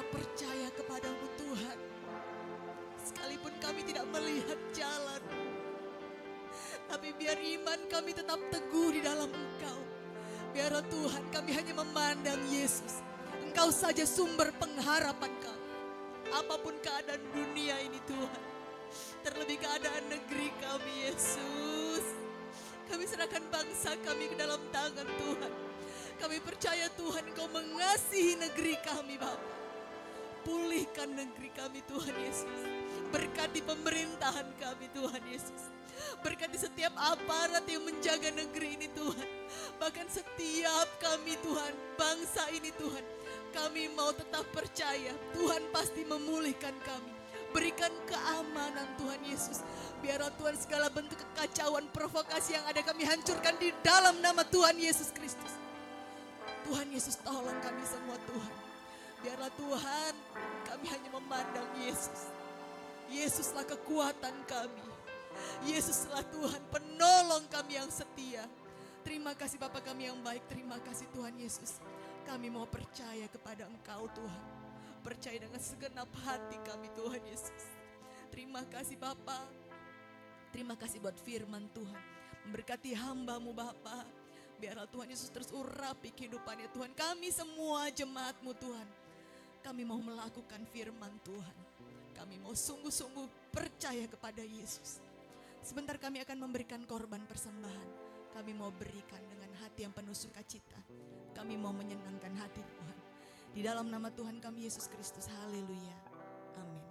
tetap percaya kepadamu Tuhan. Sekalipun kami tidak melihat jalan, tapi biar iman kami tetap teguh di dalam Engkau. Biarlah Tuhan kami hanya memandang Yesus. Engkau saja sumber pengharapan kami. Apapun keadaan dunia ini Tuhan, terlebih keadaan negeri kami Yesus. Kami serahkan bangsa kami ke dalam tangan Tuhan. Kami percaya Tuhan Engkau mengasihi negeri kami Bapa. Pulihkan negeri kami Tuhan Yesus. Berkati pemerintahan kami Tuhan Yesus. Berkati setiap aparat yang menjaga negeri ini Tuhan. Bahkan setiap kami Tuhan, bangsa ini Tuhan. Kami mau tetap percaya Tuhan pasti memulihkan kami. Berikan keamanan Tuhan Yesus. Biarlah Tuhan segala bentuk kekacauan, provokasi yang ada kami hancurkan di dalam nama Tuhan Yesus Kristus. Tuhan Yesus tolong kami semua Tuhan. Biarlah Tuhan kami hanya memandang Yesus. Yesuslah kekuatan kami. Yesuslah Tuhan penolong kami yang setia. Terima kasih Bapa kami yang baik. Terima kasih Tuhan Yesus. Kami mau percaya kepada Engkau Tuhan. Percaya dengan segenap hati kami Tuhan Yesus. Terima kasih Bapa. Terima kasih buat firman Tuhan. Memberkati hamba-Mu Bapa. Biarlah Tuhan Yesus terus urapi kehidupannya Tuhan. Kami semua jemaat-Mu Tuhan. Kami mau melakukan firman Tuhan. Kami mau sungguh-sungguh percaya kepada Yesus. Sebentar kami akan memberikan korban persembahan. Kami mau berikan dengan hati yang penuh sukacita. Kami mau menyenangkan hati Tuhan. Di dalam nama Tuhan kami Yesus Kristus. Haleluya. Amin.